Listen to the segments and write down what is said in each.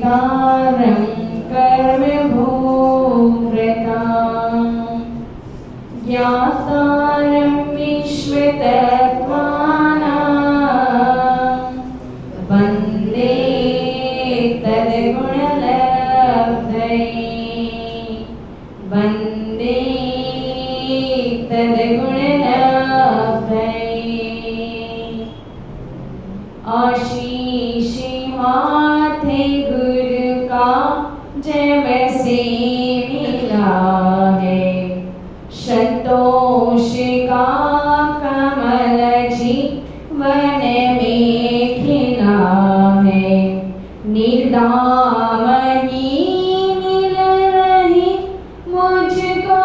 विकारं कर्मभूवृतां ज्ञातारं विश्वतत्त्वानां वन्दे तद्गुणलब्धये वन्दे तद्गुणलब्धये। आशीष हाथे गुरु का जब से मिला है, संतोष का कमल जीवन में खिला है। निर्दाम ही मिल रही मुझको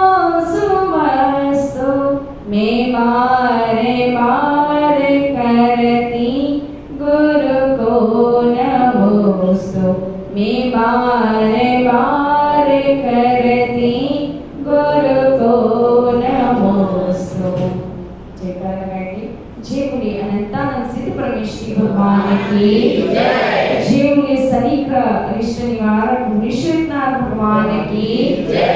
सुवस्तु, मैं बार बार करती गुरु को नमोस्तु, मैं बार बार करती गुरु को नमोस्तु। जयकार लगाएंगे। जय बोले अनंतानंद सिद्ध परमेश्वरी भगवान की जय। जय बोले सनीक अरिष्ट निवारक विश्वनाथ भगवान की जय।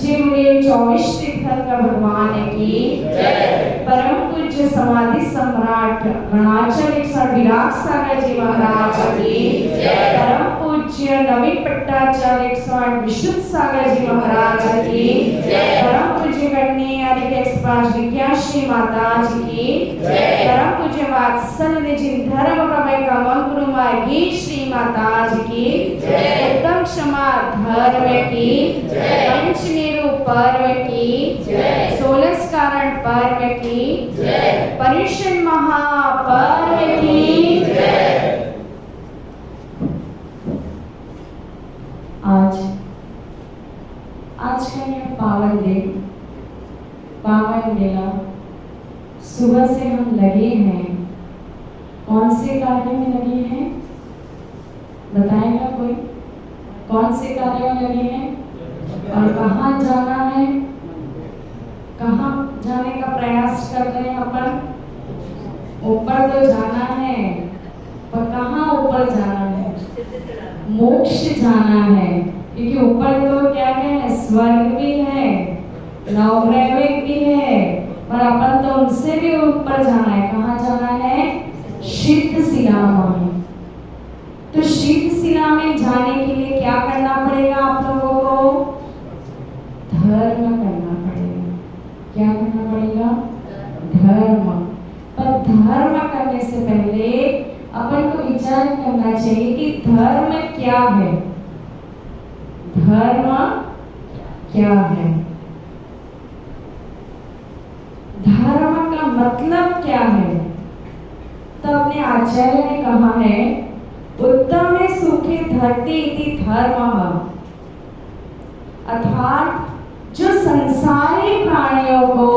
जय बोले 24 तीर्थंकर भगवान की जय। परम पूज्य समाधि सम्राट गणाचार्य विराट सागर जी महाराज की जय। परम पूज्य नवीन पट्टाचार्य 108 विशुद्ध सागर जी महाराज की जय। परम पूज्य कन्या 105 विद्याश्री माता जी की जय। परम पूज्य वात्सल्य निधि धर्म प्रभय कमल गुरु मार्गी श्री माता जी की जय। उत्तम क्षमा धर्म की जय। पंचमेरु पर्व की जय। 16 कारण पर्व की जय। पर्युषण महापर्व की जय। आज का यह पावन दिन, पावन मेला, सुबह से हम लगे हैं। कौन से कार्य में लगे हैं बताएगा कोई? कौन से कार्य में लगे हैं और कहाँ जाना है? कहाँ जाने का प्रयास कर रहे हैं अपन? ऊपर तो जाना है, पर कहाँ ऊपर जाना है? मोक्ष जाना है, क्योंकि ऊपर तो क्या है, स्वर्ग भी है, नवग्रह भी है, पर अपन तो उनसे भी ऊपर जाना है। कहाँ जाना है? सिद्ध शिला में। तो सिद्ध शिला में जाने के लिए क्या करना पड़ेगा आप लोगों को? धर्म करना पड़ेगा। क्या करना पड़ेगा? धर्म। पर धर्म करने से पहले अपन को विचार करना चाहिए कि धर्म क्या है। धर्म क्या है? धर्म का मतलब क्या है? तो अपने आचार्य ने कहा है, उत्तम सुखे धरती इति धर्मः, अर्थात जो संसारी प्राणियों को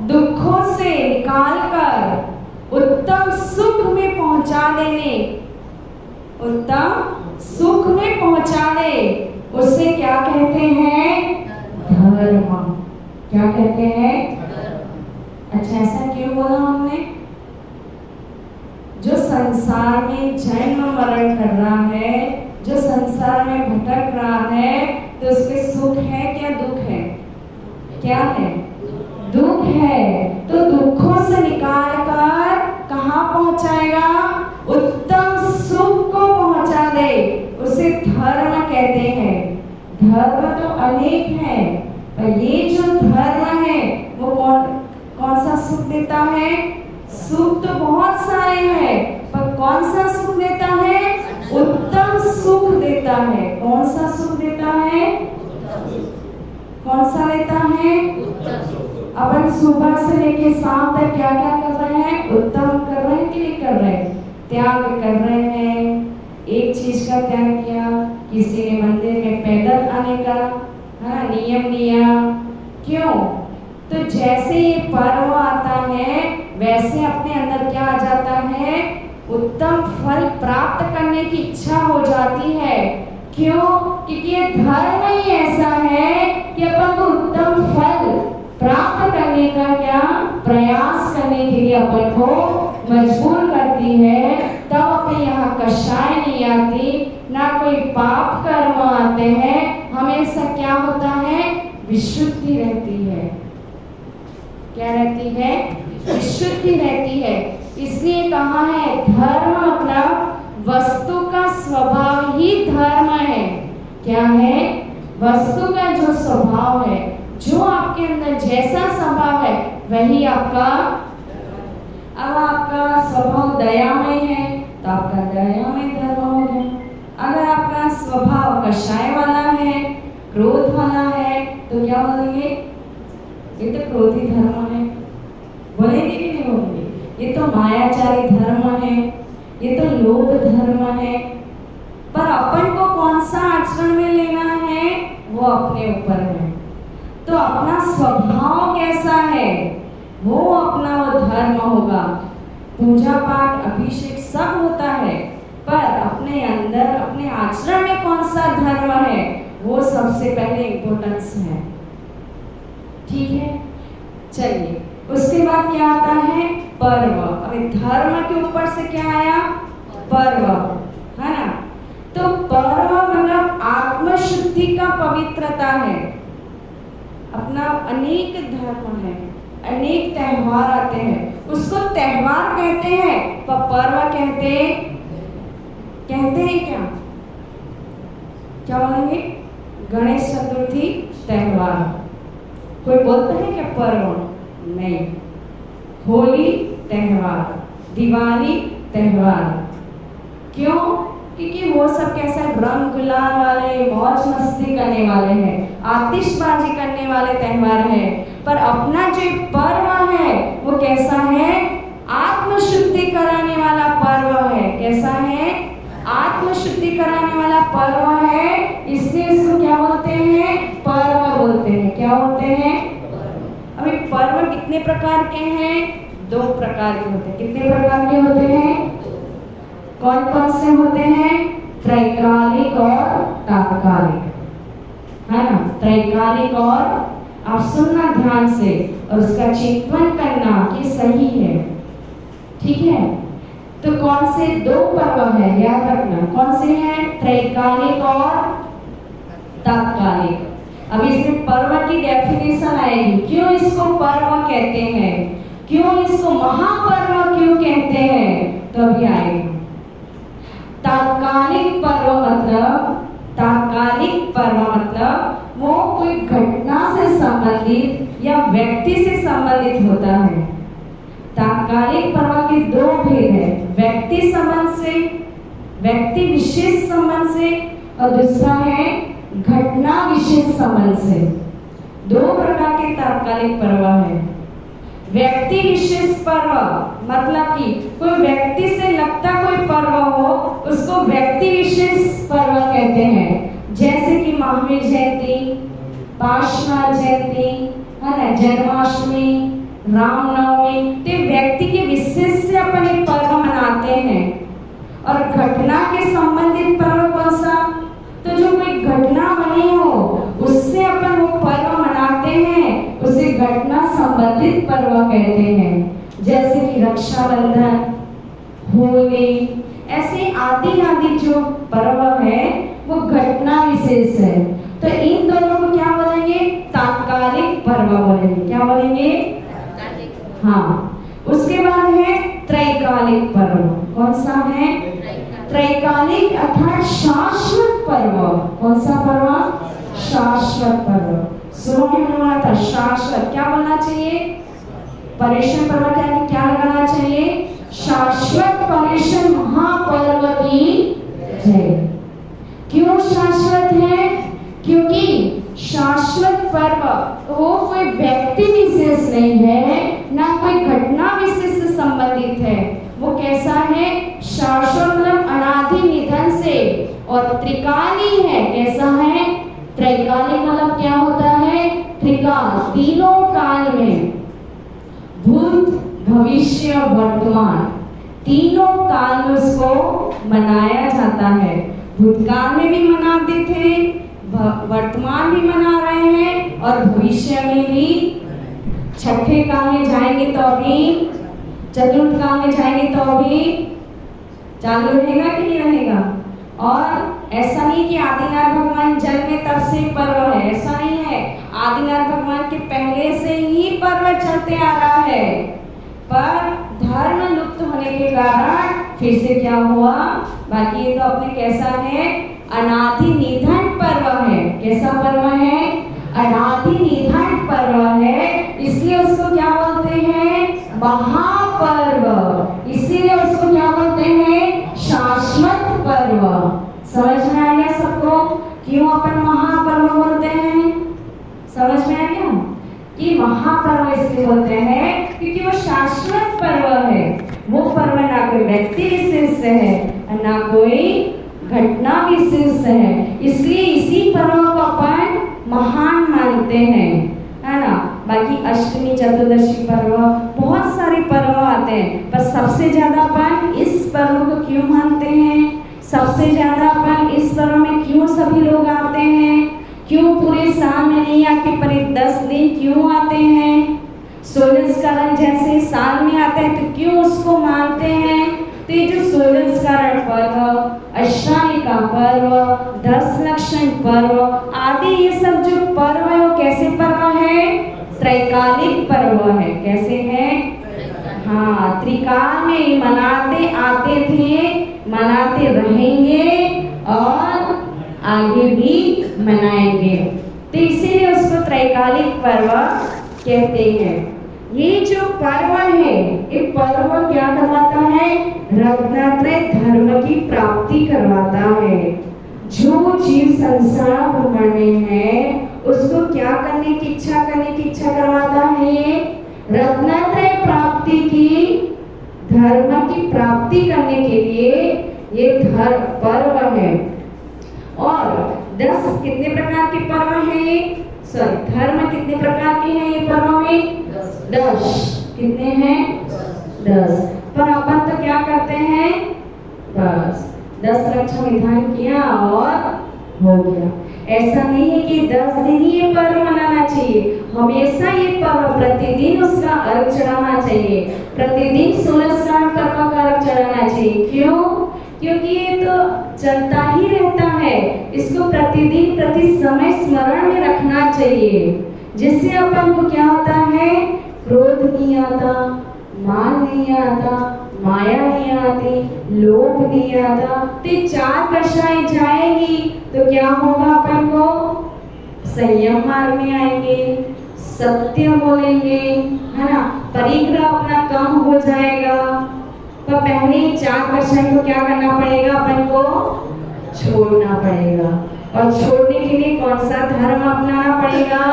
दुखों से निकालकर उत्तम सुख में पहुंचा दे, उसे क्या कहते हैं? धर्म। क्या कहते हैं? अच्छा, ऐसा क्यों बोला हमने? जो संसार में जन्म मरण कर रहा है, जो संसार में भटक रहा है, तो उसके सुख है क्या दुख है? क्या है? दुख है। तो दुखों से निकालकर कहाँ पहुंचाएगा? उत्तम सुख को पहुंचा दे, उसे धर्म कहते हैं। धर्म तो अनेक है, पर ये जो धर्म है वो कौन सा सुख देता है? सुख तो बहुत सारे हैं, पर कौन सा सुख देता है? उत्तम सुख देता है। कौन सा सुख देता है? कौन सा देता है? अपन सुबह से लेके शाम तक क्या क्या कर रहे हैं? उत्तम कर रहे हैं कि नहीं कर रहे हैं? त्याग कर रहे हैं। एक चीज का त्याग किया, किसी ने मंदिर में पैदल आने का नियम लिया। क्यों? तो जैसे ये पर्व आता है, वैसे अपने अंदर क्या आ जाता है? उत्तम फल प्राप्त करने की इच्छा हो जाती है। क्यों? क्योंकि ये धर्म ही ऐसा है कि अपन को उत्तम फल प्राप्त करने का क्या प्रयास करने के लिए अपन को मजबूर करती है, तब अपने यहाँ कषाय नहीं आती, ना कोई पाप कर्म आते हैं। हमेशा क्या होता है? विशुद्धि रहती है। क्या रहती है? विशुद्धि रहती है। इसलिए कहा है धर्म मतलब वस्तु का स्वभाव ही धर्म है। क्या है? वस्तु का जो स्वभाव है, जो आपके अंदर जैसा स्वभाव है वही आपका। अब आपका स्वभाव दयामय है तो आपका दयामय धर्म हो गया। अगर आपका स्वभाव कषाय वाला है, क्रोध वाला है, तो क्या बोलेंगे? ये तो क्रोधी धर्म है। बोलेंगे कि नहीं बोलेंगे? ये तो मायाचारी धर्म है, ये तो लोभ धर्म है। पर अपन को कौन सा आचरण में लेना है वो अपने ऊपर है। तो अपना स्वभाव कैसा है वो अपना वो धर्म होगा। पूजा पाठ अभिषेक सब होता है, पर अपने अंदर अपने आचरण में कौन सा धर्म है वो सबसे पहले इम्पोर्टेंस है। ठीक है, चलिए उसके बाद क्या आता है? पर्व। अभी धर्म के ऊपर से क्या आया? पर्व, है ना? तो पर्व मतलब आत्मशुद्धि का पवित्रता है। अपना अनेक धर्म है, अनेक त्योहार आते हैं, उसको त्योहार कहते हैं पर पर्व कहते हैं क्या? क्या बोलेंगे? गणेश चतुर्थी त्योहार। कोई बोलता है क्या पर्व? नहीं। होली त्योहार, दिवाली त्योहार। क्यों? क्योंकि वो सब कैसा रंग गुलाल वाले, मौज मस्ती करने वाले हैं, आतिशबाजी करने वाले त्योहार है। पर अपना जो पर्व है वो कैसा है? आत्मशुद्धि कराने वाला पर्व है। कैसा है? आत्मशुद्धि कराने वाला पर्व है। इसलिए इसको क्या बोलते हैं? पर्व बोलते हैं। क्या बोलते हैं? अभी पर्व कितने प्रकार के हैं? 2 प्रकार के होते हैं। कितने प्रकार के होते हैं? कौन कौन से होते हैं? त्रैकालिक और तात्कालिक, है ना? त्रैकालिक और, आप सुनना ध्यान से और उसका चिंतन करना कि सही है। ठीक है, तो कौन से 2 पर्व है याद रखना। कौन से हैं? त्रैकालिक और तात्कालिक। अब इसमें पर्व की डेफिनेशन आएगी, क्यों इसको पर्व कहते हैं, क्यों इसको महापर्व क्यों कहते हैं, तो अभी आएगा। तात्कालिक पर्व मतलब वो कोई घटना से संबंधित या व्यक्ति से संबंधित होता है। तात्कालिक पर्व के 2 भेद है, व्यक्ति संबंध से, व्यक्ति विशेष संबंध से, और दूसरा है घटना विशेष संबंध से। 2 प्रकार के तात्कालिक पर्व है। व्यक्ति विशेष पर्व मतलब कि कोई व्यक्ति से लगता कोई पर्व हो उसको व्यक्ति विशेष पर्व कहते हैं। जैसे कि महावीर जयंती, पार्श्वनाथ जयंती, है ना, जन्माष्टमी, रामनवमी, तो व्यक्ति के विशेष से अपन एक पर्व मनाते हैं। और घटना के संबंधित पर्व कौन सा? तो जो कोई घटना बनी हो उससे अपन वो पर्व मनाते हैं, उसे घटना संबंधित पर्व कहते हैं। जैसे कि रक्षाबंधन, होली, ऐसे आदि आदि जो पर्व है वो घटना विशेष है। तो इन दोनों को क्या बोलेंगे? तात्कालिक पर्व बोलेंगे। क्या बोलेंगे? हाँ। उसके बाद है त्रैकालिक पर्व। कौन सा है? त्रैकालिक अर्थात शाश्वत पर्व। कौन सा पर्व? शाश्वत पर्व। शुरू में बोला था शाश्वत, क्या बोलना चाहिए? पर्युषण पर्व क्या लगाना चाहिए? शाश्वत पर्युषण महापर्व की जय। क्यों शाश्वत है? क्योंकि शाश्वत पर्व वो कोई व्यक्ति विशेष नहीं है, ना कोई घटना विशेष से संबंधित है। वो कैसा है? शाश्वत मतलब अनादि निधन से, और त्रिकाली है। कैसा है? त्रैकालिक मतलब क्या होता है? त्रिकाल, तीनों काल में, भूत, भविष्य, वर्तमान, तीनों काल में उसको मनाया जाता है। भूतकाल में भी मनाते थे, वर्तमान भी मना रहे हैं, और भविष्य में भी। छठे काल में जाएंगे तो अभी चतुर्थ काल में जाएंगे तो भी चालू रहेगा कि नहीं रहेगा। और ऐसा नहीं कि आदिनाथ भगवान जन्म में तब से पर्व है, ऐसा नहीं है। आदिनाथ भगवान के पहले से ही पर्व चलते आ रहा है, पर धर्म लुप्त होने के कारण फिर से क्या हुआ। बाकी ये तो अपने कैसा है, अनादि निधन पर्व है। कैसा पर्व है, अनादि निधन पर्व है, इसलिए उसको क्या बोलते हैं, महापर्व। इसीलिए उसको क्या बोलते हैं, शाश्वत पर्व। समझ में आ गया सबको क्यों अपन महापर्व बोलते हैं? समझ में आ गया कि महापर्व इसलिए बोलते हैं क्योंकि वो शाश्वत पर्व है। वो पर्व ना कोई व्यक्ति विशेष से है ना कोई घटना विशेष है, इसलिए इसी पर्व को अपन महान मानते हैं, है ना। बाकी अष्टमी चतुर्दशी पर्व, बहुत सारे पर्व आते हैं, पर सबसे ज्यादा अपन इस पर्व को क्यों मानते हैं, सबसे ज्यादा अपन इस पर्व में क्यों सभी लोग आते हैं, क्यों पूरे साल में नहीं आके पर 10 दिन क्यों आते हैं। सोलस्करण जैसे साल में आता है तो क्यों उसको मानते हैं। तो ये जो सोलस्करण पर्व, अष्टानिका पर्व, 10 लक्षण पर्व आदि ये सब जो पर्व है वो कैसे पर्व है, त्रैकालिक पर्व है। कैसे है, हाँ, त्रिकाल में मनाते आते थे, मनाते रहेंगे और आगे भी मनाएंगे, तो इसीलिए उसको त्रैकालिक पर्व कहते हैं। ये जो पर्व है, ये पर्व क्या करवाता है, रत्नात्रय धर्म की प्राप्ति करवाता है। जो जीव संसार भ्रमण में है उसको क्या करने की इच्छा करवाता है, ये रत्नात्रय प्राप्ति की, धर्म की प्राप्ति करने के लिए ये धर्म पर्व है। और 10 कितने प्रकार के पर्व हैं, सॉरी धर्म कितने प्रकार के हैं ये पर्व में, 10 कितने हैं, 10। पर अपन तो क्या करते हैं, बस 10 लक्षण विधान किया और हो गया। ऐसा नहीं है कि 10 दिन ही ये पर्व मनाना चाहिए, हमेशा ये पर्व प्रतिदिन उसका अर्घ चढ़ाना चाहिए, प्रतिदिन 16 पर्व का अर्घ चढ़ाना चाहिए। क्यों, क्योंकि ये तो चलता ही रहता है, इसको प्रतिदिन प्रति समय स्मरण में रखना चाहिए, जिससे अपन को क्या होता है, क्रोध नहीं आता, मान नहीं आता, माया नहीं आती, लोभ नहीं आता। तो 4 दशाएं जाएंगी तो क्या होगा, अपन को संयम मार्ग में आएंगे, सत्य बोलेंगे, है ना, परिग्रह अपना कम हो जाएगा। तो पहले 4 दशाएं को क्या करना पड़ेगा, अपन को छोड़ना पड़ेगा। और छोड़ने के लिए कौन सा धर्म अपनाना पड़ेगा,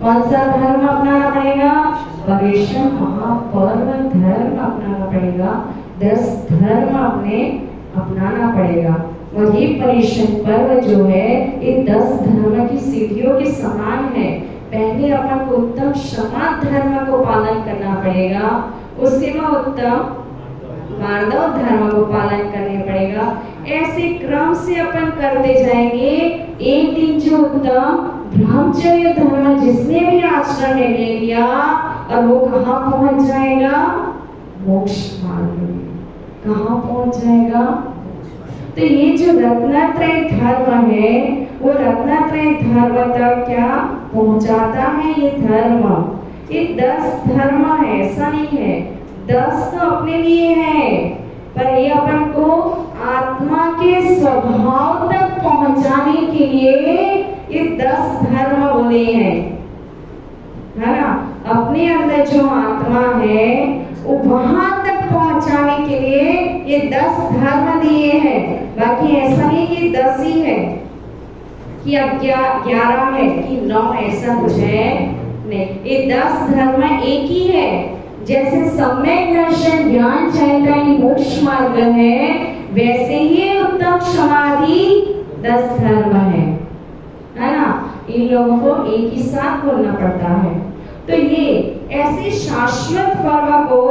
कौन सा धर्म अपनाना पड़ेगा, परिश्रम महापर्व धर्म अपनाना पड़ेगा। 10 धर्म अपने अपनाना पड़ेगा। और ये परिश्रम पर्व जो है ये 10 धर्म की सीढ़ियों के समान है। पहले अपन को उत्तम क्षमा धर्म को पालन करना पड़ेगा, उसके बाद उत्तम मार्दव धर्म को पालन करने पड़ेगा। ऐसे क्रम से अपन करते जाएंगे। एक दिन जो उत्तम ब्रह्मचर्य धर्म जिसने भी आश्रम में ले लिया और वो कहाँ पहुंच जाएगा, मोक्ष मार्ग में। कहाँ पहुंच जाएगा, तो ये जो रत्नात्रय धर्म है वो रत्नात्रय धर्म तक क्या पहुंचाता है। ये धर्म, ये 10 धर्म है, ऐसा नहीं है 10 तो अपने लिए है, पर ये अपन को आत्मा के स्वभाव तक पहुंचाने के लिए ये 10 धर्म बोले हैं, है ना। अपने अंदर जो आत्मा है वो वहां तक पहुंचाने के लिए ये 10 धर्म दिए हैं। बाकी ऐसा नहीं कि 10 ही है कि अब 11 है कि 9, ऐसा कुछ है नहीं। ये 10 धर्म एक ही है। जैसे सम्यक दर्शन ज्ञान चैतन्य मोक्ष मार्ग है, वैसे ही उत्तम समाधि 10 धर्म है ना। इन लोगों को एक ही साथ बोलना पड़ता है। तो ये ऐसे शाश्वत पर्व को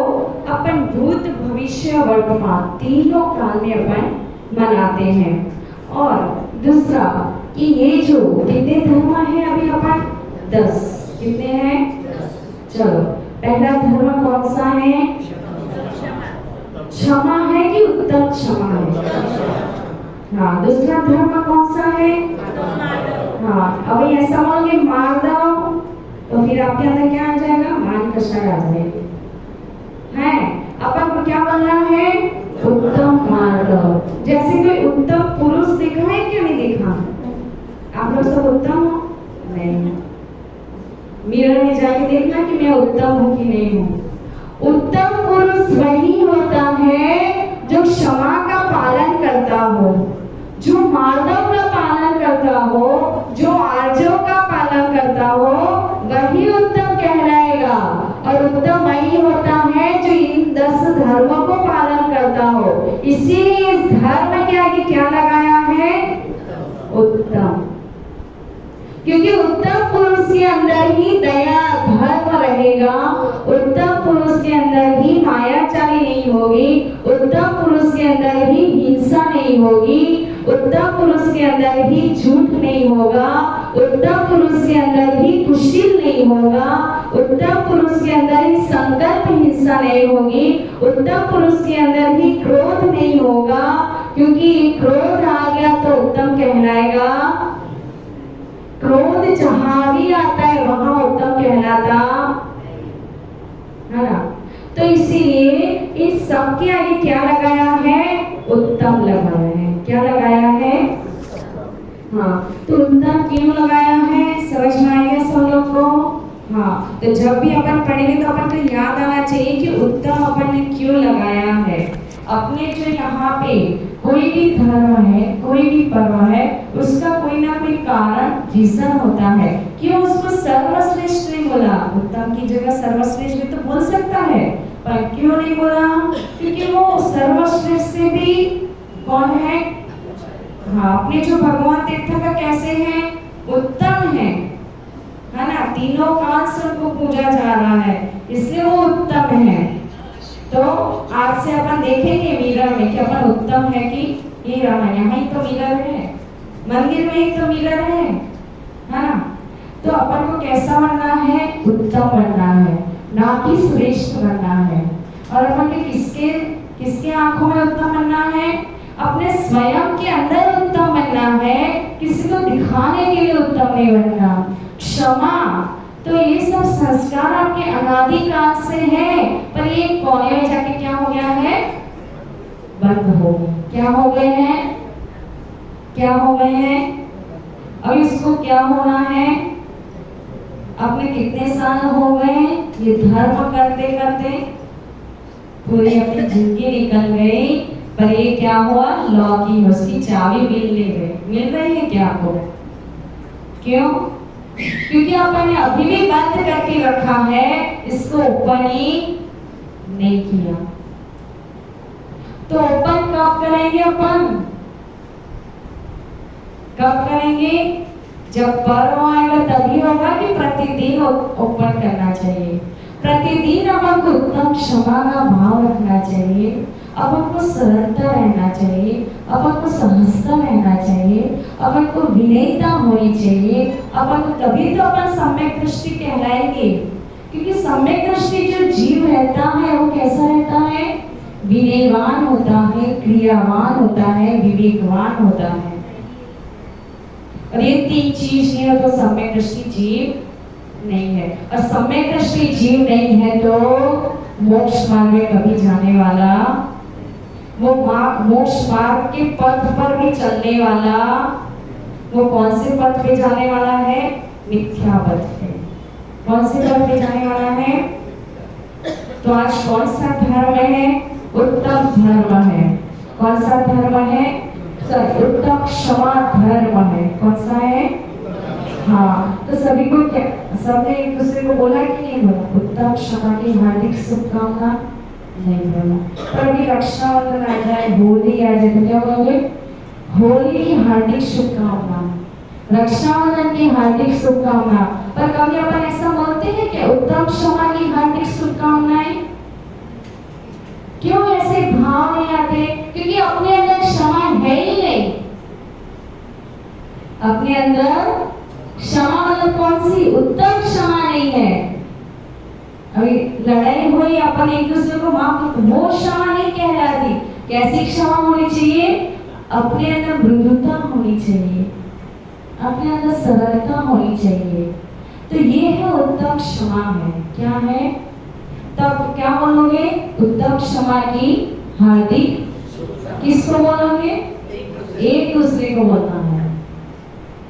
अपन भूत भविष्य वर्तमान तीनों काल में अपन मनाते हैं। और दूसरा कि ये जो कितने धर्म है, अभी अपन 10 कितने हैं, चलो पहला धर्म कौन सा है? क्षमा है कि उत्तम क्षमा है? हाँ। दूसरा धर्म कौन सा है? हाँ। अभी ऐसा बोलोगे मार दो तो फिर आपके अंदर क्या आ जाएगा? मान कषाय आ जाएगी है। अपन को क्या बोलना है? उत्तम मार्ग। जैसे कोई उत्तम पुरुष देखा है क्या? नहीं देखा? आप लोग सब उत्तम हो? नहीं। मिरर में जाके देखना कि मैं उत्तम हूँ कि नहीं हूँ। उत्तम पुरुष वही होता है जो क्षमा का पालन करता हो, जो मार्गों का पालन करता हो, जो आर्यों का पालन करता हो, वही उत्तम कहलाएगा। और उत्तम वही होता है जो इन 10 धर्मों को पालन करता हो। इसीलिए इस धर्म के आगे क्या लगाया है? उत्तम। क्योंकि उत्तम पुरुष के अंदर ही दया धर्म रहेगा, उत्तम पुरुष के अंदर ही मायाचारी नहीं होगी, उत्तम पुरुष के अंदर ही हिंसा नहीं होगी, उत्तम पुरुष के अंदर ही झूठ नहीं होगा, उत्तम पुरुष के अंदर ही कुशील नहीं होगा, उत्तम पुरुष के अंदर ही संकल्प हिंसा नहीं होगी, उत्तम पुरुष के अंदर ही क्रोध नहीं होगा। क्योंकि क्रोध आ गया तो उत्तम कहलाएगा। क्रोध जहां भी आता है वहां उत्तम कहलाता है ना। तो इसीलिए इस सब के आगे क्या लगाया है? उत्तम लगाया है। क्या लगाया है? हाँ। तो उत्तम क्यों लगाया है? समझ में आ गया सब लोग को? हाँ। तो जब भी अपन पढ़ेंगे तो अपन को याद आना चाहिए कि उत्तम अपन ने क्यों लगाया है। अपने जो यहाँ पे कोई भी धर्म है, कोई भी पर्व है, उसका कोई ना कोई कारण रीजन होता है। क्यों उसको सर्वश्रेष्ठ नहीं बोला? उत्तम की जगह सर्वश्रेष्ठ भी तो बोल सकता है, पर क्यों नहीं बोला? क्योंकि वो सर्वश्रेष्ठ से भी कौन है? हाँ। अपने जो भगवान तीर्थंकर कैसे हैं? उत्तम है ना। तीनों काल से उनको पूजा जा रहा है, इसलिए वो उत्तम है। तो आज से अपन देखेंगे मिरर में कि अपन उत्तम है कि ये रहा। यहाँ ही तो मिरर है, मंदिर में ही तो मिरर है ना। तो अपन को कैसा बनना है? उत्तम बनना है, ना कि श्रेष्ठ बनना है। और अपन के किसके आंखों में उत्तम बनना है? अपने स्वयं के अंदर उत्तम बनना है, किसी को दिखाने के लिए उत्तम नहीं बनना। क्षमा तो ये सब संस्कार आपके अनादिकाल से है, पर ये कोने में जाके क्या हो गया है? बंद हो गए। क्या हो गए हैं? क्या हो गए हैं? अब इसको क्या होना है? अपने कितने साल हो गए ये धर्म करते करते? पूरी अपनी जिंदगी निकल गई, पर ये क्या हुआ? लॉकिंग, उसकी चाबी मिल रही है क्या आपको? क्यों? क्योंकि अपन ने अभी भी बंद करके रखा है, इसको ओपन ही नहीं किया। तो ओपन कब करेंगे? अपन कब करेंगे? जब पर्व आएगा तभी होगा कि प्रतिदिन ओपन करना चाहिए। प्रतिदिन अपन को उत्तम क्षमा का भाव रखना चाहिए, अपन को सरलता रहना चाहिए, अपन को सहजता रहना चाहिए, अपन को विनयता होनी चाहिए। अपन को तभी तो अपन सम्यक दृष्टि कहलाएंगे। क्योंकि सम्यक दृष्टि जो जीव रहता है वो कैसा रहता है? विनयवान होता है, क्रियावान होता है, विवेकवान होता है। और ये 3 चीज नहीं हो तो सम्यक दृष्टि जीव नहीं है। और सम्यक दृष्टि जीव नहीं है तो मोक्ष मार्ग में कभी जाने वाला, वो मोक्ष मार्ग के पथ पर भी चलने वाला, वो कौन से पथ पे जाने वाला है? मिथ्या पथ पे। कौन से पथ पे जाने वाला है? तो आज कौन सा धर्म है? उत्तम धर्म है। कौन सा धर्म है? उत्तम क्षमा धर्म है। कौन सा है? हाँ। तो सभी को क्या, सबने एक दूसरे को बोला कि नहीं बोला? उत्तम क्षमा की हार्दिक शुभकामना नहीं बोला। पर अभी रक्षाबंधन आ जाए, होली आ जाए तो क्या बोलोगे? होली की हार्दिक शुभकामना, रक्षाबंधन की हार्दिक शुभकामना। पर कभी अपन ऐसा बोलते हैं कि उत्तम क्षमा की हार्दिक शुभकामनाएं? क्यों ऐसे भाव नहीं आते? क्योंकि अपने अंदर क्षमा है ही नहीं। अपने अंदर क्षमा मतलब कौन सी? उत्तम क्षमा नहीं है। अभी लड़ाई हुई, अपन एक दूसरे को माफ, वो क्षमा नहीं कहलाती। कैसी क्षमा होनी चाहिए? अपने अंदर मृदुता होनी चाहिए, अपने अंदर सरलता होनी चाहिए। तो ये है उत्तम क्षमा है। क्या है? तब क्या बोलोगे? उत्तम क्षमा की हार्दिक, किसको बोलोगे? एक दूसरे को बोलना है।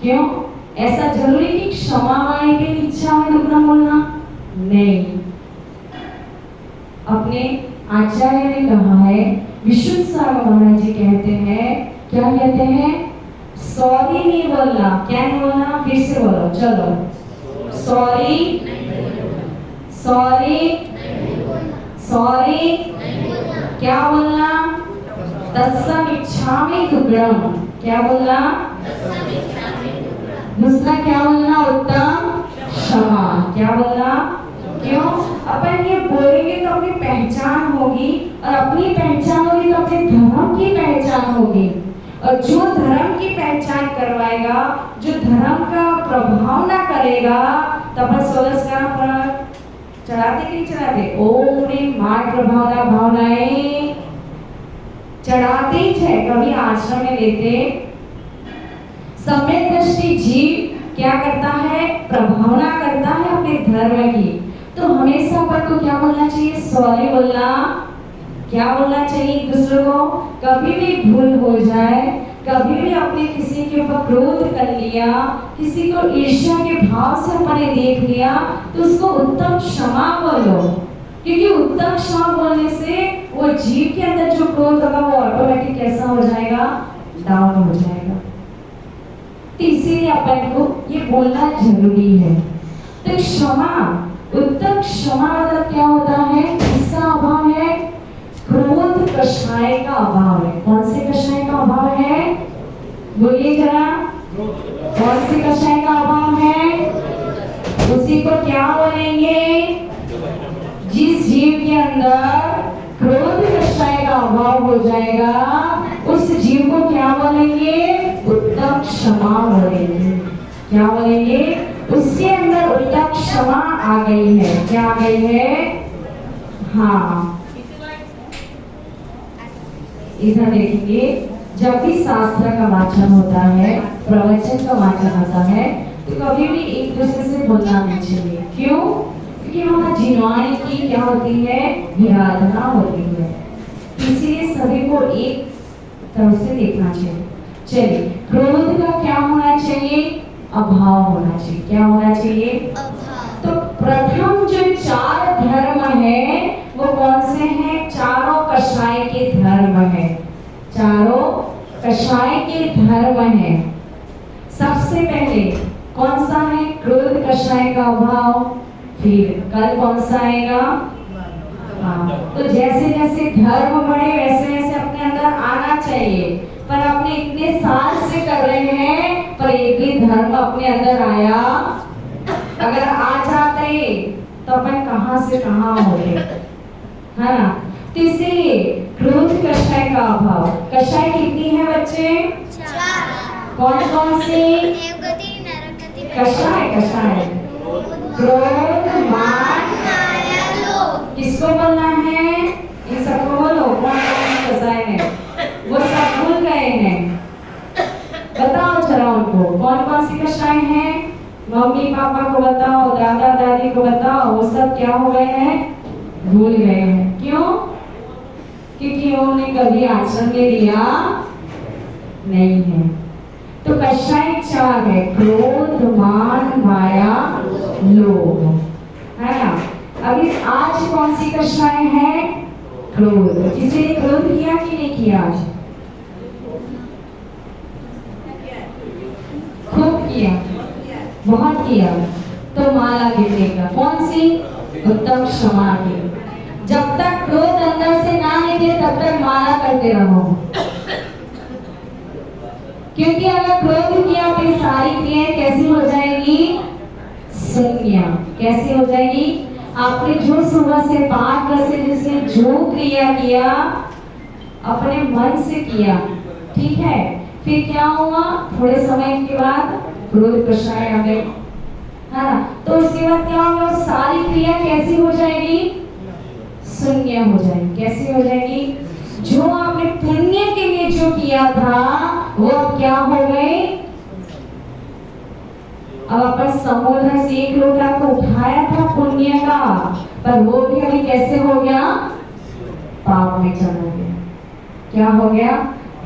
क्यों? ऐसा जरूरी कि क्षमा मांगने के लिए इच्छा में दुखना बोलना नहीं। अपने आचार्य ने कहा है, विशुद्ध सागर महाराज जी कहते हैं, क्या कहते हैं? सॉरी नहीं बोलना। क्या नहीं बोलना? फिर से बोलो, चलो। सॉरी, सॉरी, सॉरी, क्या बोलना? तत्सम इच्छामि दुक्कडम। क्या बोलना? दूसरा क्या बोलना? उत्तम क्षमा। क्या बोलना? क्यों? अपन ये बोलेंगे तो अपनी पहचान होगी, और अपनी पहचान होगी तो अपने धर्म की पहचान होगी। और जो धर्म की पहचान करवाएगा, जो धर्म का प्रभाव ना करेगा, तो अपन 16 पर चढ़ाते कि नहीं चढ़ाते? ओम ह्रीं मार्ग प्रभावना भावनाएं चढ़ाते ही है। कभी आश्रम में लेते, सम्यक दृष्टि जीव क्या करता है? प्रभावना करता है अपने धर्म की। तो हमेशा अपन को क्या बोलना चाहिए? सॉरी बोलना। क्या बोलना चाहिए एक दूसरे को? कभी भी भूल हो जाए, कभी भी अपने किसी के ऊपर क्रोध कर लिया, किसी को ईर्ष्या के भाव से अपने देख लिया, तो उसको उत्तम क्षमा बोलो। क्योंकि उत्तम क्षमा बोलने से वो जीव के अंदर जो क्रोध होगा वो ऑटोमेटिक कैसा हो जाएगा? डाउन हो जाएगा। तो इसीलिए अपन को ये बोलना जरूरी है। तो क्षमा, उत्तम क्षमा मतलब क्या होता है? इसका अभाव है, क्रोध कषाय का अभाव है। कौन से कषाय का अभाव है? बोलिए जरा, कौन से कषाय का अभाव है? उसी को क्या बोलेंगे? जिस जीव के अंदर क्रोध कषाय का अभाव हो जाएगा, उस जीव को क्या बोलेंगे? उत्तम क्षमा बोलेंगे। क्या बोलेंगे? उसके अंदर उत्तम क्षमा आ गई है। क्या आ गई है? हाँ, इधर देखेंगे, जब भी शास्त्र का वाचन होता है, प्रवचन का वाचन होता है, तो कभी भी एक दूसरे से बोलना नहीं चाहिए। क्यों? क्योंकि वहाँ जिनवाणी की क्या होती है? आराधना होती है। इसीलिए सभी को एक तरफ से देखना चाहिए। चलिए, क्रोध का क्या होना चाहिए? अभाव होना चाहिए। क्या होना चाहिए? तो प्रथम जो 4 धर्म है वो कौन से हैं? चारों कषाय के धर्म है। चारों कषाय के धर्म है। सबसे पहले कौन सा है? क्रोध कषाय का अभाव। फिर कल कौन सा आएगा? तो जैसे जैसे धर्म बढ़े वैसे वैसे अपने अंदर आना चाहिए। पर अपने इतने साल से कर रहे हैं, पर एक भी धर्म अपने अंदर आया? अगर आ जाते तो अपन कहां से कहां होते, है ना? तो इसीलिए क्रोध कषाय का अभाव। कषाय कितनी है बच्चे? 4। कौन कौन सी? कषाय, कषाय क्रोध, मान, माया, लोभ। किसको बोलना है? इन सबको बोलो। कौन कौन कषाय है? वो सब भूल गए हैं, बताओ जरा उनको कौन कौन सी कषाय है? मम्मी पापा को बताओ, दादा दादी को बताओ। वो सब क्या हो गए हैं? भूल गए हैं। क्यों? क्योंकि उन्होंने कभी आश्रम में लिया नहीं है। तो कषाय 4 है, क्रोध, मान, माया, लोभ, है ना? अभी आज कौन सी कषाय है? क्रोध। जिसे क्रोध किया कि नहीं किया? आज खूब किया, बहुत किया। तो माला गिरेगा। कौन सी? उत्तम क्षमा की। जब तक क्रोध अंदर से ना निकले तब तक माला करते रहो। क्योंकि अगर क्रोध किया तो सारी क्रियाएं कैसी हो जाएगी? शून्य। कैसी हो जाएगी? आपने जो सुबह से 5 बजे जिसने जो क्रिया किया अपने मन से किया, ठीक है, फिर क्या हुआ? थोड़े समय के बाद क्रोध कषाय आ गए, हाँ। तो उसके बाद क्या होगा? सारी क्रिया कैसी हो जाएगी? शून्य हो जाएगी। कैसी हो जाएगी? जो आपने पुण्य के लिए जो किया था वो अब क्या हो गए? अब अपन समुद्र से एक लोटा को उठाया था पुण्य का, पर वो भी अभी कैसे हो गया? पाप में चला गया। क्या हो गया?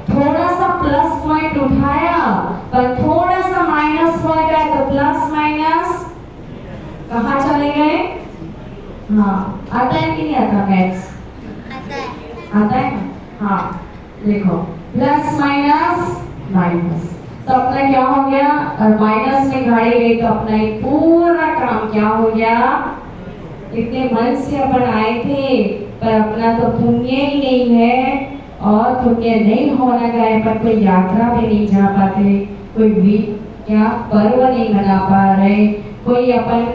थोड़ा सा प्लस पॉइंट उठाया पर थोड़ा सा माइनस पॉइंट आया, तो प्लस माइनस कहाँ चले गए? हाँ, आता है कि नहीं आता मैथ्स? आता है ना? हाँ, देखो प्लस माइनस माइनस, तो अपना क्या हो गया? और माइनस में गाड़ी गई तो अपना एक पूरा काम क्या हो गया? इतने मन से अपन आए थे पर अपना तो पुण्य ही नहीं है, और पुण्य नहीं होने का है पर कोई यात्रा भी नहीं जा पाते, कोई भी क्या पर्व नहीं मना पा रहे, कोई अपन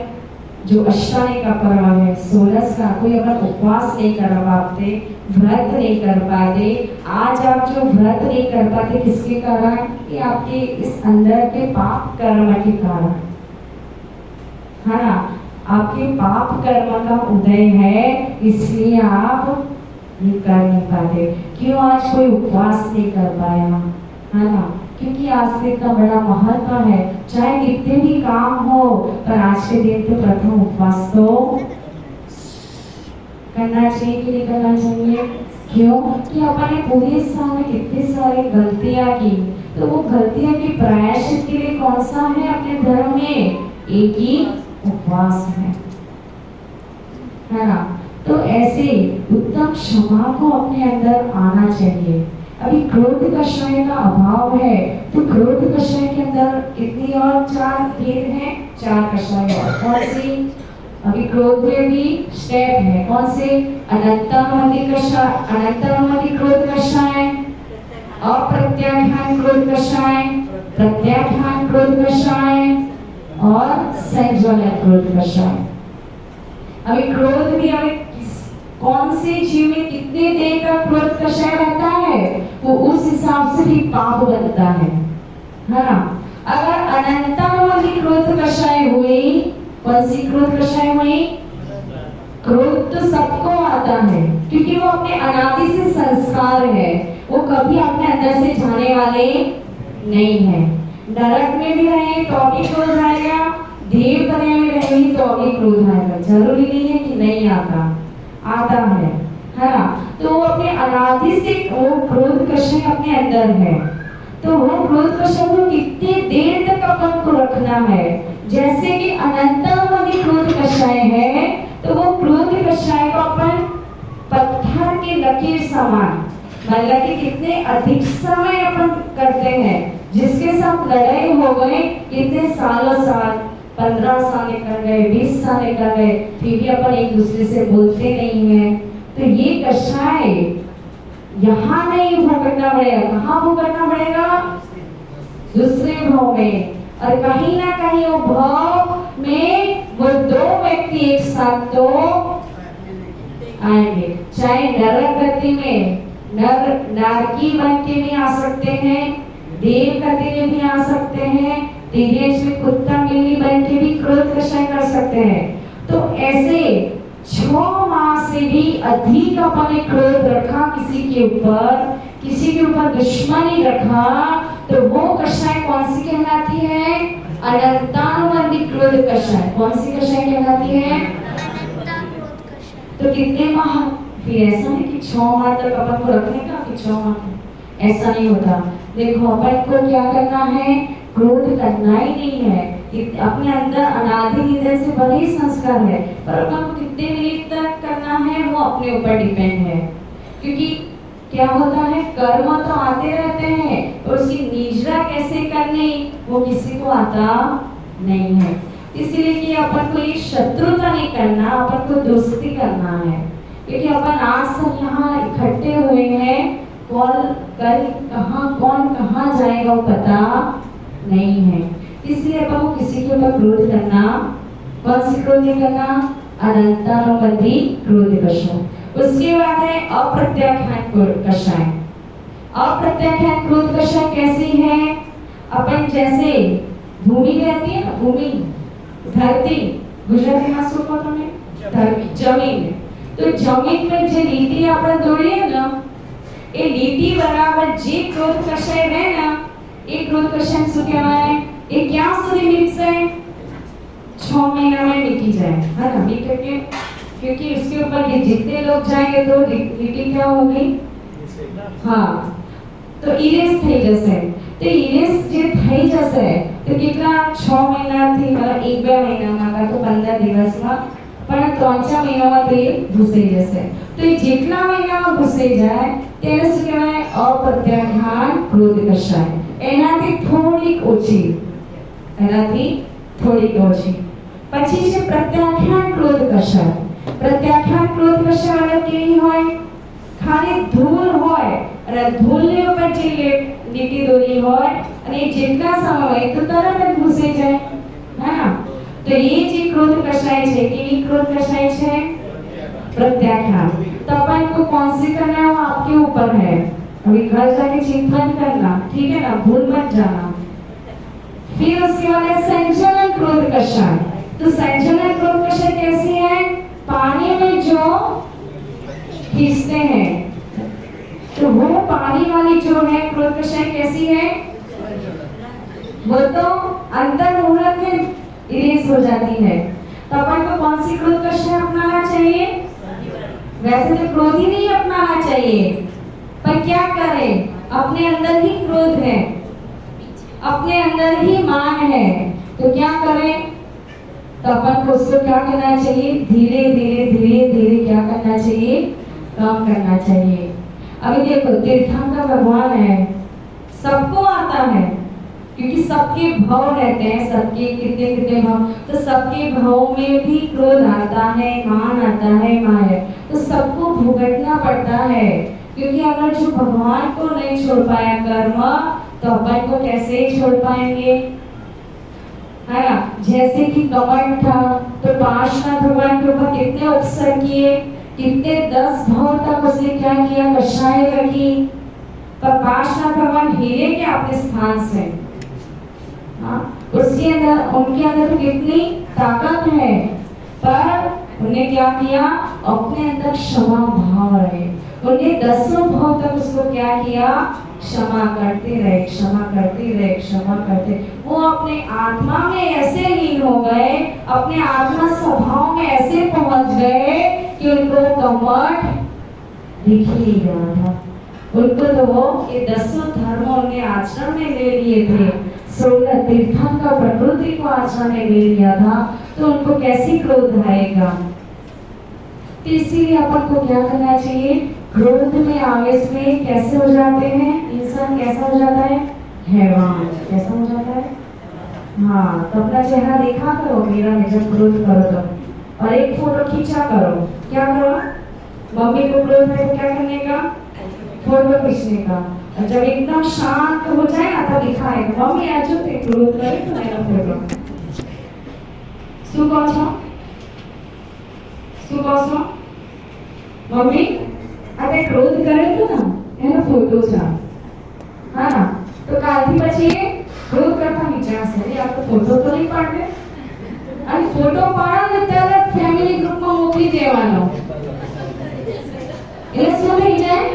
जो अष्टमी का पर्व है 16 का कोई अपन उपवास नहीं कर पाते, व्रत नहीं कर पाते। आज आप जो व्रत नहीं कर पाते किसके कारण? ये आपके इस अंदर के पाप कर्म के कारण है ना। आपके पाप कर्म का उदय है, इसलिए आप ये कर नहीं पाते। क्यों आज कोई उपवास नहीं कर पाया है ना? क्योंकि आज से इतना बड़ा महत्व है, चाहे कितने भी काम हो पर आज के दिन तो प्रथम उपवास तो करना चाहिए कि नहीं करना चाहिए? क्यों कि अपन ने पूरे साल में कितनी सारी गलतियां की, तो वो गलतियां की प्रायश्चित के लिए कौन सा है अपने धर्म में? एक ही उपवास है ना। तो ऐसे उत्तम क्षमा को अपने अंदर आना चाहिए। अभी क्रोध कषाय का अभाव है, तो क्रोध कषाय के अंदर कितनी और 4 भेद हैं, 4 कषाय और कौन सी? अभी क्रोध में भी स्टेप है, कौन से? अनंतमति कषाय, अनंतमति क्रोध कषाय, अप्रत्याख्यान क्रोध कषाय, प्रत्याख्यान क्रोध कषाय और संज्वलन क्रोध कषाय। अभी क्रोध भी हमें कौन से जीव में कितने देर का क्रोध कषाय रहता है, वो उस हिसाब से भी पाप बनता है ना। अगर अनंतमति क्रोध कषाय हुई, कौन सी क्रोध कषाय हुई? क्रोध तो सबको आता है क्योंकि वो अपने अनादि से संस्कार है, वो कभी अपने अंदर से जाने वाले नहीं है। नरक में भी रहे तो भी क्रोध आएगा, देव बने में रहेंगे तो भी क्रोध आएगा। जरूरी नहीं है कि नहीं आता, आता है ना। तो वो अपने अनादि से वो क्रोध कषाय अपने अंदर है, तो वो क्रोध कषाय को कितनी देर तक अपन को रखना है। जैसे कि अनंतमति क्रोध कषाय है, तो वो क्रोध कषाय को अपन पत्थर के लकीर समान, मतलब कि कितने अधिक समय अपन करते हैं। जिसके साथ लड़ाई हो गए कितने सालों साल, 15 साल निकल गए, 20 साल निकल गए, फिर भी अपन एक दूसरे से बोलते नहीं है। तो ये कषाय यहाँ नहीं भुगतना पड़ेगा, कहाँ भुगतना पड़ेगा? दूसरे भाव में। और कहीं ना कहीं वो भाव में वो 2 व्यक्ति एक साथ तो आएंगे, चाहे नरक गति में नारकी बन के भी आ सकते हैं, देव गति में भी आ सकते हैं, तिर्यज में कुत्ता बिल्ली बन के भी क्रोध कषाय कर सकते हैं। तो ऐसे 6 माह से भी अधिक अपन ने क्रोध रखा किसी के ऊपर दुश्मनी रखा, तो वो कषाय कौन सी कहलाती है? अनंतानुबंधी क्रोध कषाय। कौन सी कषाय कहलाती है? तो कितने माह? फिर ऐसा नहीं कि 6 माह तक अपन को रखने का, कि 6 माह ऐसा नहीं होता। देखो अपन को क्या करना है? क्रोध करना ही नहीं है। अपने अंदर अनादि निधन से बड़े संस्कार है, पर अपन को कितने मिनट तक करना है वो अपने ऊपर डिपेंड है। क्योंकि क्या होता है, कर्म तो आते रहते हैं और उसकी निजरा कैसे करनी वो किसी को आता नहीं है। इसलिए कि अपन को ये शत्रुता नहीं करना, अपन को दोस्ती करना है। क्योंकि अपन आज सब यहाँ इकट्ठे हुए हैं, कल कौन कहाँ जाएगा वो पता नहीं है। इसलिए अपन को किसी के ऊपर क्रोध करना, कौन सी क्रोध नहीं करना? अनंतानुबंधी क्रोध कषाय। उसके बाद है अप्रत्याख्यान क्रोध कषाय। अप्रत्याख्यान क्रोध कषाय कैसी है? अपन जैसे भूमि रहती है ना, भूमि धरती, गुजराती में सुनो तुमने, धरती जमीन। तो जमीन पर जे લીટી આપણે દોરીએ ને એ લીટી બરાબર જે ક્રોધ કષાય રહે ને એ ક્રોધ કષાય શું કહેવાય? એ ક્યાં સુધી મીટશે? 6 महीना में मिटी जाए, है ना? मीट के क्योंकि उसके ऊपर ये जितने लोग जाएंगे तो લીટી क्या होगी? हाँ, तो इरेज થઈ જશે. તો ઇરેજ જે થઈ જશે તો કેટલા 6 મહિનાથી मतलब 1-2 મહિનામાં કાં તો 15 દિવસમાં પણ 3-4 મહિનામાં તે ઘૂસાઈ જશે. તો એ જેટલા મહિનામાં ઘૂસાઈ જાય તેને શું કહેવાય? અપ્રત્યાખ્યાન ક્રોધ કષાય. એનાથી થોડીક ઓછી, એનાથી થોડીક ઓછી. પછી છે પ્રત્યાખ્યાન ક્રોધ કષાય. પ્રત્યાખ્યાન ક્રોધ કષાય એટલે કેવી હોય? ખાલી ધૂળ હોય અને ધૂળની ઉપર જે લીટી દોરી હોય અને જેટલા સમય હોય તો તરત જ ઘૂસી જાય, है ना? तो ये જે ક્રોધ કષાય છે કેવી ક્રોધ કષાય છે? प्रत्याख्यान. तो अपन को कौन सी करना है वो आपके ऊपर है. अभी घर जाके चिंतन करना, ठीक है ना? भूल मत जाना. फिर उसके बाद है संचलन क्रोध कषाय. तो संचलन क्रोध कषाय कैसी है? पानी में जो खींचते हैं तो वो पानी वाली जो है क्रोध कषाय कैसी है? वो तो अंतर मुहूर्त में इरेज हो जाती है. तो अपन को कौन सी क्रोध कषाय अपनाना चाहिए? वैसे तो क्रोध ही नहीं अपनाना चाहिए, पर क्या करें? अपने अंदर ही क्रोध है, अपने अंदर ही मान है, तो क्या करें? तो अपन को उसको क्या करना चाहिए? धीरे धीरे धीरे धीरे क्या करना चाहिए? काम करना चाहिए. अभी देखो तीर्थंकर भगवान है, सबको आता है क्योंकि सबके भाव रहते हैं, सबके कितने कितने भाव, तो सबके भाव में भी क्रोध आता है, मान आता है, माया, तो सबको भुगतना पड़ता है. क्योंकि अगर जो भगवान को नहीं छोड़ पाया कर्म तो अपन को कैसे छोड़ पाएंगे, है ना? जैसे कि कमंड था तो पार्श्वनाथ भगवान के ऊपर कितने उपसर्ग किए, कितने 10 भाव तक उसने क्या किया? कषाय रखी. पर पार्श्वनाथ भगवान हिले के अपने स्थान से, हाँ, उसके अंदर उनके अंदर तो कितनी ताकत है, पर उन्हें क्या किया? अपने अंदर क्षमा भाव रहे. उन्हें 10 भाव तक उसको क्या किया? क्षमा करते रहे, क्षमा करते रहे, क्षमा करते. वो अपने आत्मा में ऐसे लीन हो गए, अपने आत्मा स्वभाव में ऐसे पहुंच गए कि उनको कमठ दिख ही नहीं रहा था. उनको तो वो ये 10 धर्म उन्हें आश्रम में ले लिए थे. 16 तीर्थंकर प्रकृति को आश्रम में ले लिया था, तो उनको कैसी क्रोध आएगा? तो इसीलिए अपन को क्या करना चाहिए? क्रोध में आवेश में कैसे हो जाते हैं इंसान? कैसा हो जाता है? हैवान. कैसा हो जाता है? हाँ, तो अपना चेहरा देखा करो मेरा में जब क्रोध करो तो, और एक फोटो खींचा करो. क्या करो? मम्मी को क्रोध है तो क्या करने का? फोटो खींचने का. और जब एकदम शांत हो जाए ना तब दिखाए मम्मी आज जो ते क्रोध करे तो मेरा फोटो. શું કહો છો? શું કહો છો? મમ્મી આ તે ક્રોધ કરે તો ના એનો ફોટો છે, હા ના? તો કાલથી પછી એ ક્રોધ કરતા વિચારશે એ આપણે ફોટો તો નહીં પાડે, અને ફોટો પાડો ને ત્યારે ફેમિલી ગ્રુપમાં મોકલી દેવાનો. એટલે શું થઈ જાય?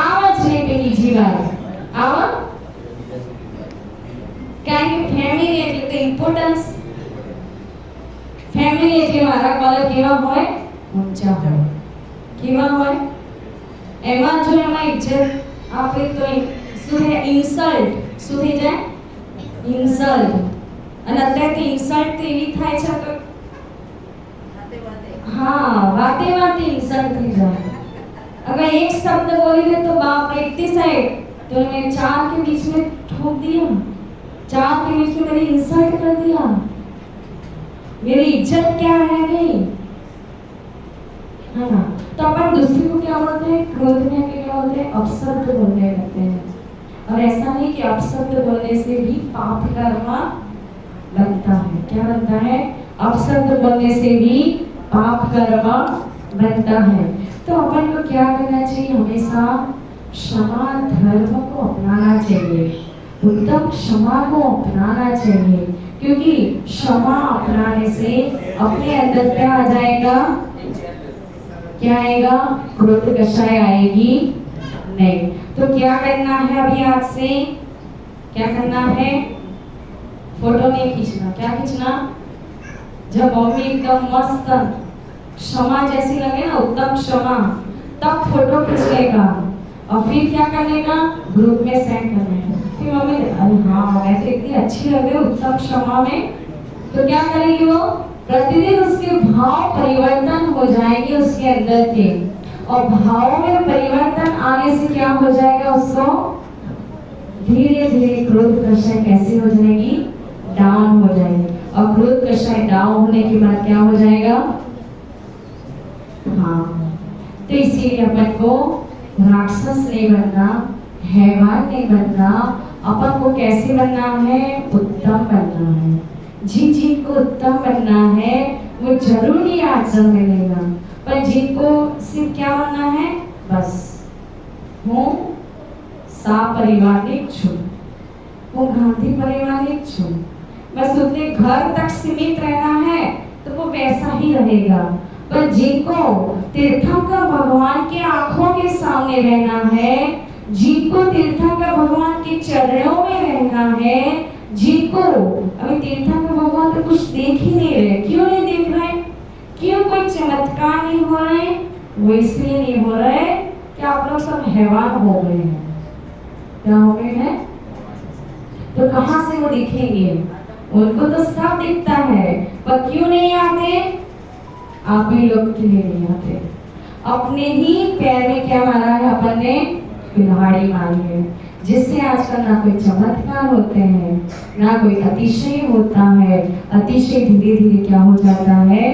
આવા જ નહીં કે બીજી વાર આવા, કારણ કે ફેમિલી એટલે તો ઇમ્પોર્ટન્સ. ફેમિલી એટલે મારા કલર કેવા હોય? ઊંચા હોય. કેવા હોય? એમાં જો એમાં ઇજ્જત આપે તો શું થાય? ઇન્સલ્ટ. શું થઈ જાય? ઇન્સલ્ટ. અને અત્યારે ઇન્સલ્ટ તો એવી થાય છે કે हाँ वाते वाते इंसल्ट थी जाए. अगर एक शब्द बोली दे तो बाप रे इतनी साइड तो मैंने 4 के बीच में ठोक दिया, 4 के बीच में मेरी इंसल्ट कर दिया. मेरी इज्जत क्या है नहीं, है ना? तो अपन दूसरे को क्या बोलते हैं? क्रोध में क्या बोलते हैं? अपशब्द बोलने लगते हैं. और ऐसा नहीं कि अपशब्द बोलने से भी पाप कर्म बनता है. क्या बनता है? अपशब्द बोलने से भी पाप कर्म बनता है. तो अपन को क्या करना चाहिए? हमेशा क्षमा धर्म को अपनाना चाहिए, उत्तम क्षमा को अपनाना चाहिए. क्योंकि क्षमा अपनाने से अपने अंदर क्या आ जाएगा? क्या आएगा? क्रोध कषाय आएगी नहीं। तो क्या करना है अभी आज से? क्या करना है? फोटो नहीं खींचना। क्या खींचना? जब मम्मी एकदम मस्त क्षमा जैसी लगे ना, उत्तम क्षमा, तब फोटो खींचने का। और फिर क्या करने का? ग्रुप में सेंड करने का। फिर मम्मी अरे हाँ मैं तो इतनी अच्छी लग रही हूँ उत्तम क्षमा में, तो क्या करेगी वो? प्रतिदिन उसके भाव परिवर्तन हो जाएंगे उसके अंदर के, और भाव में परिवर्तन आने से क्या हो जाएगा? उसको धीरे धीरे क्रोध कषाय कैसे हो जाएगी? डाउन हो जाएगी। और क्रोध कषाय डाउन होने के बाद क्या हो जाएगा? हाँ, तो इसीलिए अपन को राक्षस नहीं बनना, हैवान नहीं बनना, अपन को कैसे बनना है? उत्तम बनना है। जिनको उत्तम बनना है वो जरूरी आचरण मिलेगा, पर जिनको सिर्फ क्या बनना है? बस हूँ सापरिवारिक छू, वो गांधी परिवारिक छू, बस उतने घर तक सीमित रहना है तो वो वैसा ही रहेगा। पर जिनको तीर्थंकर भगवान के आंखों के सामने रहना है, जिनको तीर्थंकर भगवान के चरणों में रहना है, जिनको अभी तीर्थंकर भगवान तो कुछ देख ही नहीं रहे। क्यों नहीं देख रहे? क्यों कोई चमत्कार नहीं हो रहे? वो इसलिए नहीं हो रहे कि आप लोग सब हैवान हो गए हैं। क्या हो गए हैं? तो कहां से वो दिखेंगे? उनको तो सब दिखता है, पर क्यों नहीं आते? आप ही लोग के लिए नहीं आते। अपने ही पैर में क्या मारा है अपन ने? कुल्हाड़ी मारी है, जिससे आजकल ना कोई चमत्कार होते हैं, ना कोई अतिशय होता है। अतिशय धीरे धीरे क्या हो जाता है?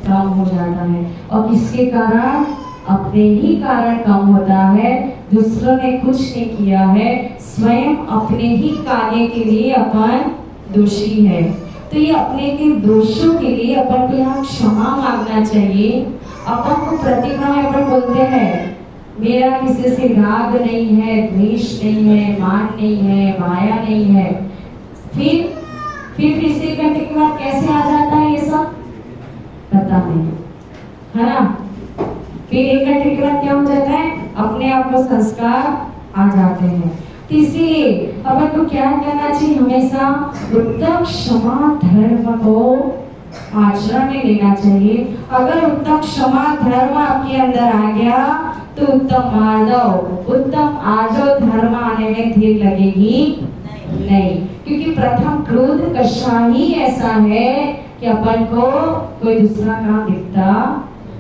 कम हो जाता है। और किसके कारण? अपने ही कारण कम होता है। दूसरों ने कुछ नहीं किया है, स्वयं अपने ही कार्य के लिए अपन दोषी है। तो ये अपने के दोषों के लिए अपन को यहाँ क्षमा मांगना चाहिए। अपन को प्रतिज्ञा में अपन बोलते हैं मेरा किसी से राग नहीं है, द्वेष नहीं है, मान नहीं है, माया नहीं है। फिर इसे करने के बाद कैसे आ जाता है ये सब? पता नहीं, है ना? फिर 1 घंटे के बाद क्या हो जाता है? अपने आप को संस्कार आ जाते हैं। तो इसीलिए अपन को क्या करना चाहिए? हमेशा उत्तम क्षमा धर्म को आचरण में लेना चाहिए। अगर उत्तम क्षमा धर्म आपके अंदर आ गया तो उत्तम माधव, उत्तम आजो धर्म आने में देर लगेगी नहीं, क्योंकि प्रथम क्रोध कषाय ही ऐसा है कि अपन को कोई दूसरा काम दिखता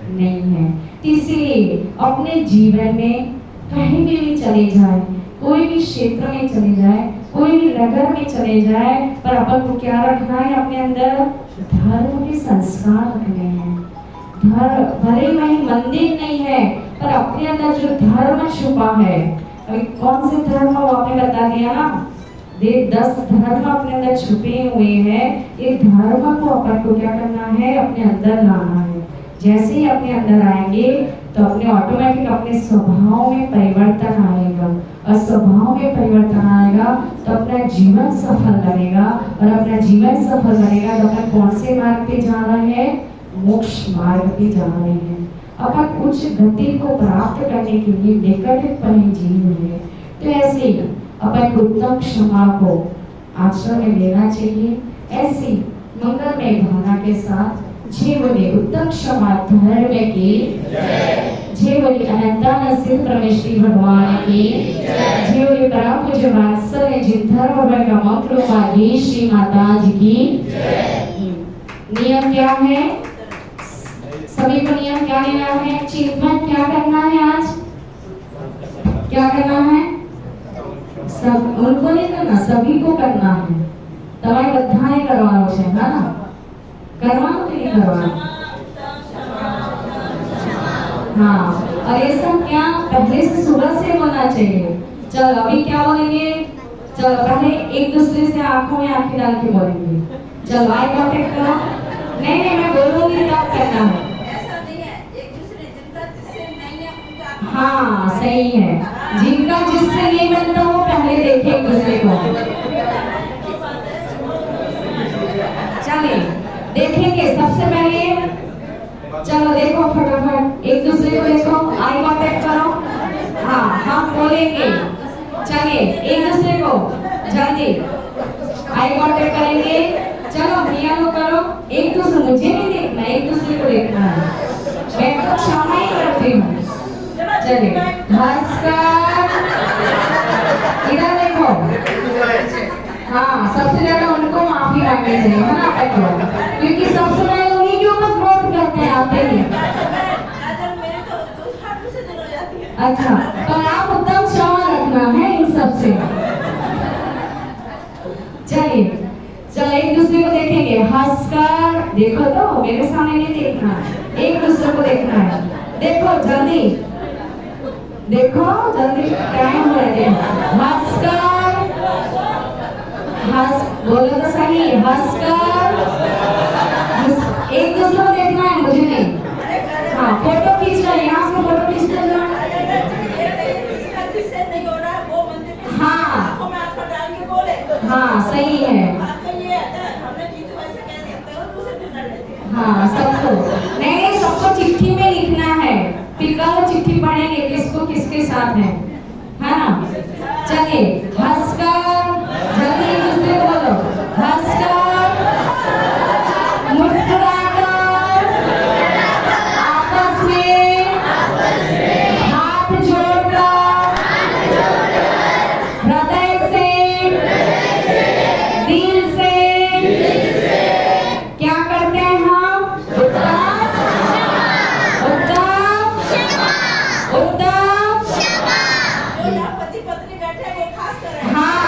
नहीं है। इसलिए अपने जीवन में कहीं भी चले जाए, कोई भी क्षेत्र में चले जाए, कोई भी नगर में चले जाए, पर अपन को क्या रखना है? अपने अंदर धर्म के संस्कार रखने हैं। भले वही मंदिर नहीं है, पर अपने अंदर जो धर्म छुपा है, अभी कौन से धर्म वो आपने बता दिया ना, 10 धर्म अपने अंदर छुपे हुए हैं। ये धर्म को अपन को क्या करना है? अपने अंदर लाना है। जैसे ही अपने अंदर आएंगे तो अपने ऑटोमेटिक अपने स्वभाव में परिवर्तन आएगा, और स्वभाव में परिवर्तन आएगा तो अपना जीवन सफल बनेगा, और अपना जीवन सफल बनेगा तो अपन कौन से मार्ग पे जा रहे हैं? मोक्ष मार्ग पे जा रहे हैं। अपन उच्च गति को प्राप्त करने के लिए विकल्प पर ही जी रहे हैं। तो ऐसे ही अपन उत्तम क्षमा को आचरण में लेना चाहिए। ऐसी मंगलमय भावना के साथ जय बोले उत्तम क्षमा धर्म की जय, बोले अनंता सिद्ध परमेश्वरी भगवान की जय, बोले परम पूज्य वात्सल्य जिन धर्म वर्ग मंत्र वाली श्री माता जी की। नियम क्या है? सभी को नियम क्या लेना है? चिंतन क्या करना है? आज क्या करना है? सब उनको नहीं करना, सभी को करना है। तमाम बधाई करवाना है ना? करवाना कि नहीं करवाना? हाँ, और ये सब क्या पहले से सुबह से बोलना चाहिए। चल अभी क्या बोलेंगे? चल पहले एक दूसरे से आंखों में आंखें डाल के बोलेंगे। चल आई कांटेक्ट करो। नहीं मैं बोलूंगी तब करना है। हाँ सही है, जिनका जिससे नहीं बनता वो पहले देखे एक दूसरे को। चलिए देखेंगे सबसे पहले चलो देखो फटाफट, एक दूसरे को देखो, आई कांटेक्ट करो। हाँ हम बोलेंगे, चलिए एक दूसरे को जल्दी आई कांटेक्ट करेंगे। चलो मियाँ को करो, एक दूसरे, मुझे नहीं देखना, एक दूसरे को देखना है, मैं तो क्षमा ही करती हूँ। चलिए भास्कर, इधर देखो। हाँ सबसे ज्यादा उनको माफी मांगनी चाहिए है ना देखो, क्योंकि सबसे पहले उन्हीं के ऊपर क्रोध करते हैं आते ही। अच्छा तो आप उत्तम क्षमा रखना है इन सबसे। चलिए चलो एक दूसरे को देखेंगे, हंसकर देखो, तो मेरे सामने नहीं देखना, एक दूसरे को देखना है। देखो जल्दी देखो, जल्दी टाइम हो रहा है। हंसकर, हंस बोलो तो सही, हंसकर, एक दूसरे को देखना है, मुझे नहीं। हाँ फोटो खींच रहे, यहाँ से फोटो खींचते जाओ। हाँ हाँ सही है। हाँ सबको नहीं, सबको चिट्ठी में लिखना है, फिर कल चिट्ठी पढ़ेंगे किसको किसके साथ है ना। चलिए हंसकर, जल्दी एक दूसरे को बोलो, हंसकर, मुस्कुराकर, आपस में हाथ जोड़कर, हृदय से, दिल से क्या करते हैं हम? उत्तम पति पत्नी बैठे वो खास कर हाँ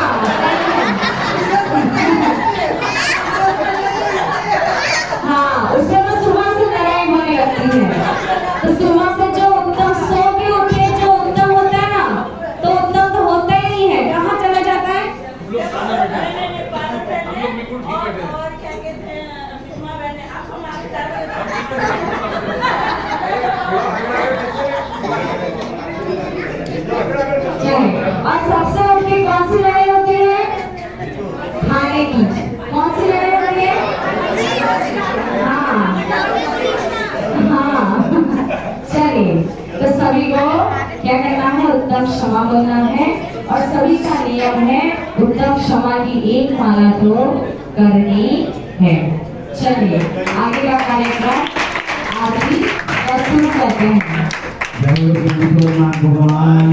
हाँ उसमें तो सुबह से लड़ाई होने लगती है, तो सुबह से जो उत्तम सो के उठे, जो उत्तम होता है ना, तो उत्तम तो होता ही नहीं है, कहाँ चला जाता है? और क्या कहते हैं सुषमा बहन आंखों में आंखें डाल और सबसे उनकी कौन सी लड़ाई होती है? खाने की। कौन सी लड़ाई होती है? हाँ हाँ चलिए तो सभी को क्या करना है? उत्तम क्षमा बोलना है, और सभी का नियम है उत्तम क्षमा की एक माला तो करनी है। चलिए आगे का कार्यक्रम आरती और शुरू करते हैं। भगवान